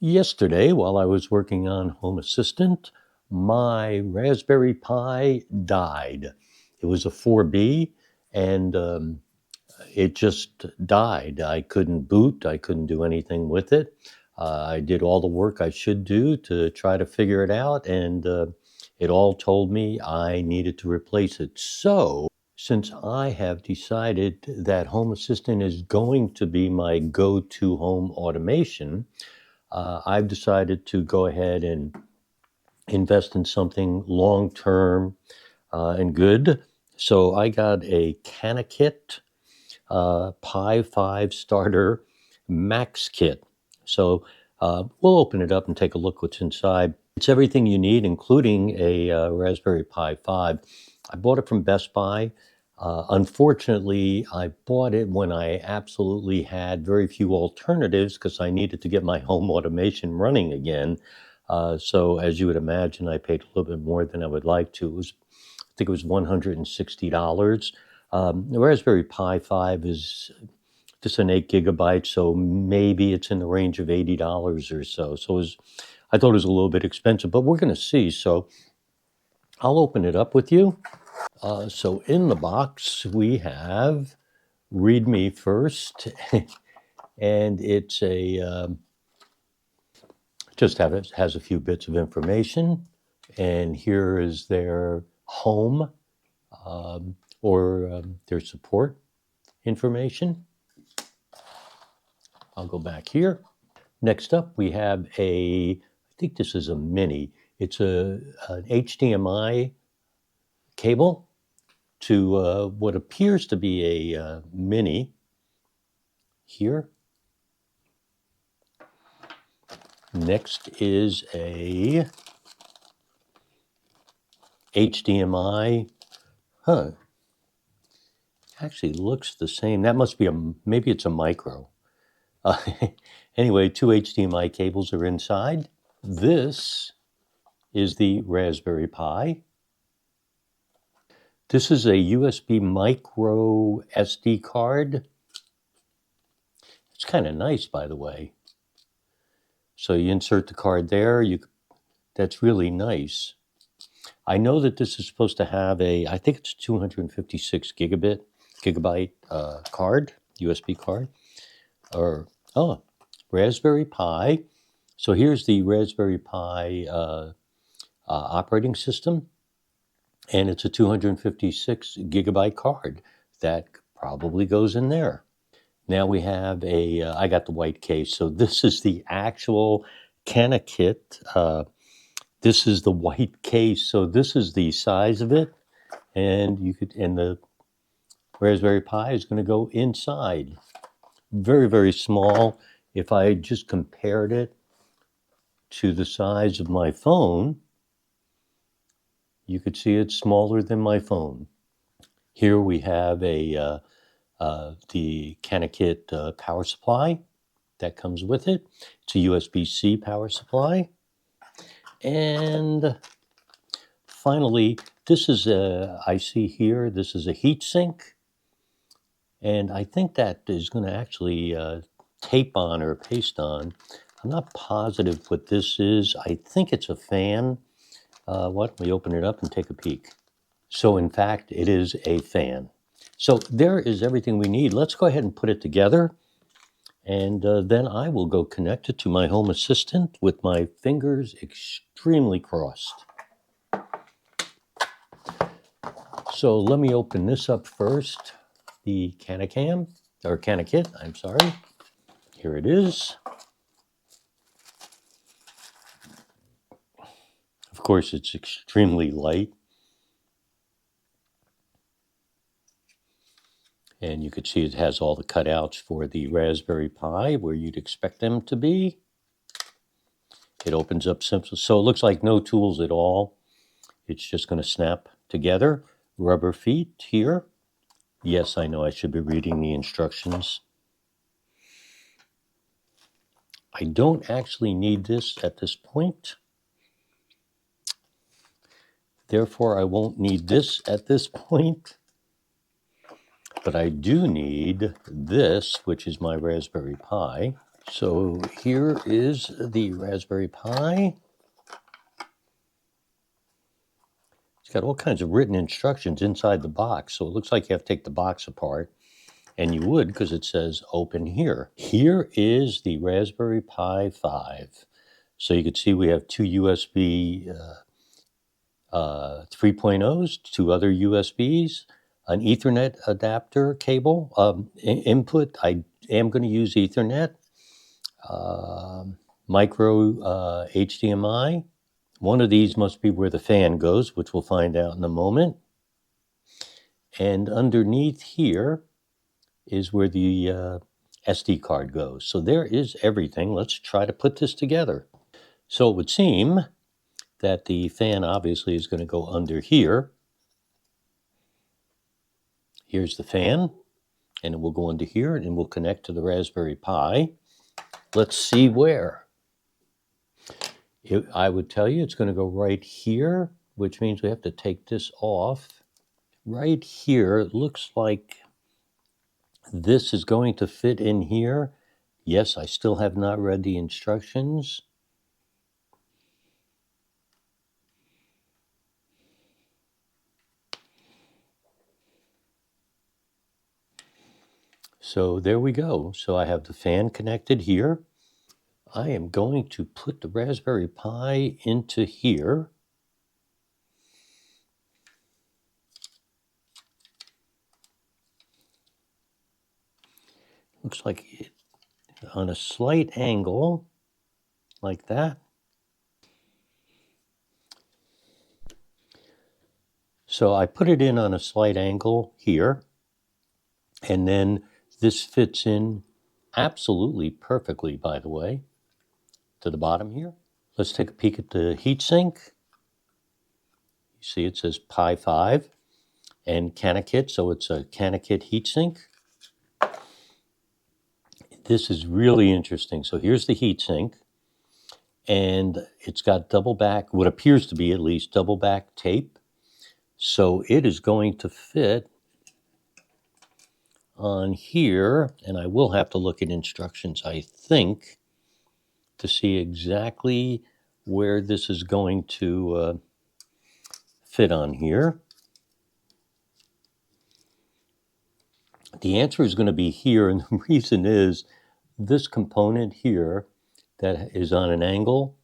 Yesterday, while I was working on Home Assistant, my Raspberry Pi died. It was a 4B, and it just died. I couldn't boot. I couldn't do anything with it. I did all the work I should do to try to figure it out, and it all told me I needed to replace it. So, since I have decided that Home Assistant is going to be my go-to home automation, I've decided to go ahead and invest in something long-term and good. So I got a CanaKit Pi 5 starter max kit. So we'll open it up and take a look what's inside. It's everything you need, including a Raspberry Pi 5. I bought it from Best Buy. Unfortunately, I bought it when I absolutely had very few alternatives because I needed to get my home automation running again. So as you would imagine, I paid a little bit more than I would like to. I think it was $160. The Raspberry Pi 5 is just an 8 gigabyte, so maybe it's in the range of $80 or so. I thought it was a little bit expensive, but we're going to see. So I'll open it up with you. So in the box, we have Read Me First, and it's has a few bits of information. And here is their home or their support information. I'll go back here. Next up, we have I think this is a mini. It's an HDMI cable to what appears to be a mini here. Next is a HDMI. Actually looks the same. That must be maybe it's a micro. Anyway, 2 HDMI cables are inside. This is the Raspberry Pi. This is a USB micro SD card. It's kind of nice, by the way. So you insert the card there. That's really nice. I know that this is supposed to have I think it's 256 gigabyte card, USB card. Raspberry Pi. So here's the Raspberry Pi operating system. And it's a 256 gigabyte card that probably goes in there. Now we have I got the white case. So this is the actual CanaKit. This is the white case. So this is the size of it. And the Raspberry Pi is going to go inside. Very, very small. If I just compared it to the size of my phone, you could see it's smaller than my phone. Here we have the CanaKit power supply that comes with it. It's a USB-C power supply. And finally, this is I see here, this is a heat sink. And I think that is going to actually tape on or paste on. I'm not positive what this is. I think it's a fan. Why don't we open it up and take a peek? So in fact, it is a fan. So there is everything we need. Let's go ahead and put it together. And then I will go connect it to my Home Assistant with my fingers extremely crossed. So let me open this up first. The CanaKit, I'm sorry. Here it is. Of course, it's extremely light. And you can see it has all the cutouts for the Raspberry Pi where you'd expect them to be. It opens up simple. So it looks like no tools at all. It's just going to snap together. Rubber feet here. Yes, I know I should be reading the instructions. I don't actually need this at this point. Therefore, I won't need this at this point. But I do need this, which is my Raspberry Pi. So here is the Raspberry Pi. It's got all kinds of written instructions inside the box, so it looks like you have to take the box apart, and you would because it says open here. Here is the Raspberry Pi 5. So you can see we have two USB 3.0s, two other USBs, an Ethernet adapter cable, input. I am going to use Ethernet, micro HDMI. One of these must be where the fan goes, which we'll find out in a moment. And underneath here is where the SD card goes. So there is everything. Let's try to put this together. So it would seem that the fan obviously is going to go under here. Here's the fan, and it will go under here, and will connect to the Raspberry Pi. Let's see where. I would tell you it's going to go right here, which means we have to take this off. Right here, it looks like this is going to fit in here. Yes, I still have not read the instructions. So there we go. So I have the fan connected here. I am going to put the Raspberry Pi into here. Looks like it, on a slight angle, like that. So I put it in on a slight angle here, and then this fits in absolutely perfectly, by the way, to the bottom here. Let's take a peek at the heatsink. You see it says Pi 5 and CanaKit, so it's a CanaKit heatsink. This is really interesting. So here's the heatsink, and it's got double back, what appears to be at least double back tape. So it is going to fit on here, and I will have to look at instructions, I think, to see exactly where this is going to fit on here. The answer is going to be here, and the reason is this component here that is on an angle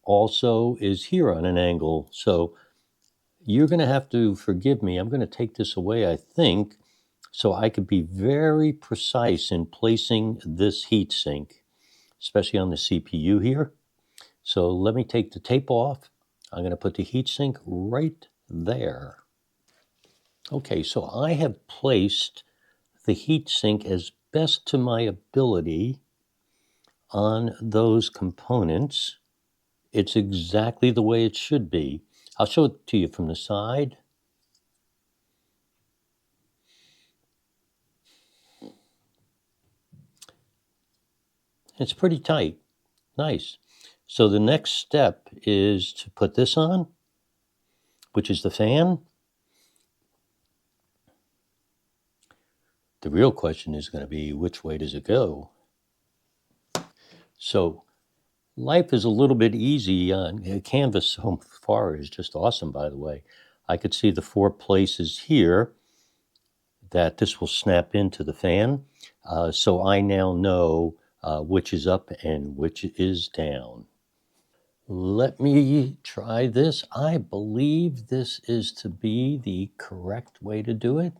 also is here on an angle. So you're going to have to forgive me. I'm going to take this away, I think, so I could be very precise in placing this heatsink, especially on the CPU here. So let me take the tape off. I'm going to put the heatsink right there. Okay, so I have placed the heatsink as best to my ability on those components. It's exactly the way it should be. I'll show it to you from the side. It's pretty tight. Nice. So the next step is to put this on, which is the fan. The real question is going to be, which way does it go? So life is a little bit easy on Canvas so far is just awesome, by the way. I could see the 4 places here that this will snap into the fan. So I now know which is up and which is down. Let me try this. I believe this is to be the correct way to do it.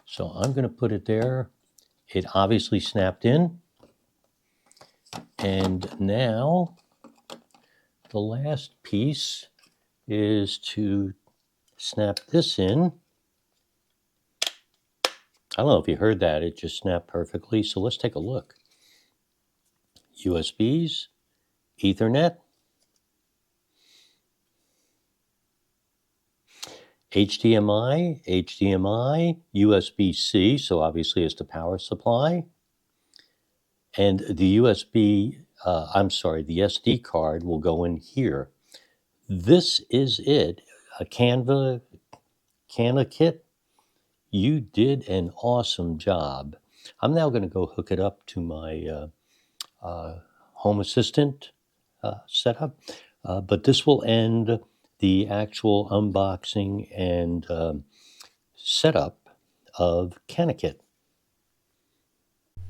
So I'm going to put it there. It obviously snapped in. And now the last piece is to snap this in. I don't know if you heard that. It just snapped perfectly. So let's take a look. USBs, Ethernet, HDMI, HDMI, USB-C, so obviously it's the power supply, and the USB I'm sorry, the SD card will go in here. This is it, a CanaKit. You did an awesome job. I'm now going to go hook it up to my Home Assistant setup, but this will end the actual unboxing and setup of CanaKit.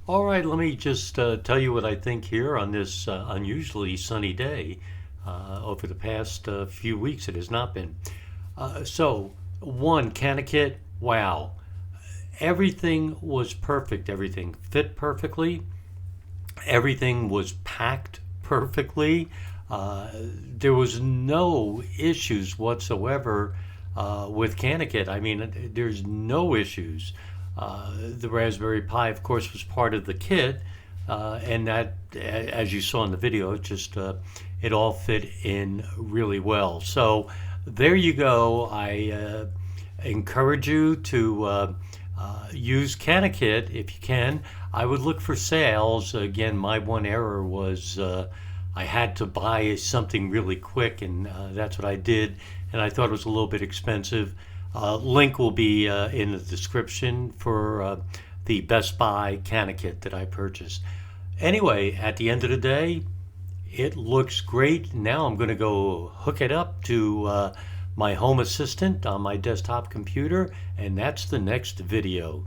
All right, let me just tell you what I think here on this unusually sunny day. Over the past few weeks, it has not been. So, one, CanaKit, wow. Everything was perfect. Everything fit perfectly. Everything was packed perfectly. There was no issues whatsoever with CanaKit. I mean, there's no issues. The Raspberry Pi, of course, was part of the kit, and that, as you saw in the video, it all fit in really well. So there you go. I encourage you to use CanaKit if you can. I would look for sales. Again, my one error was I had to buy something really quick, and that's what I did, and I thought it was a little bit expensive. Link will be in the description for the Best Buy CanaKit that I purchased. Anyway, at the end of the day, it looks great. Now I'm going to go hook it up to my Home Assistant on my desktop computer, and that's the next video.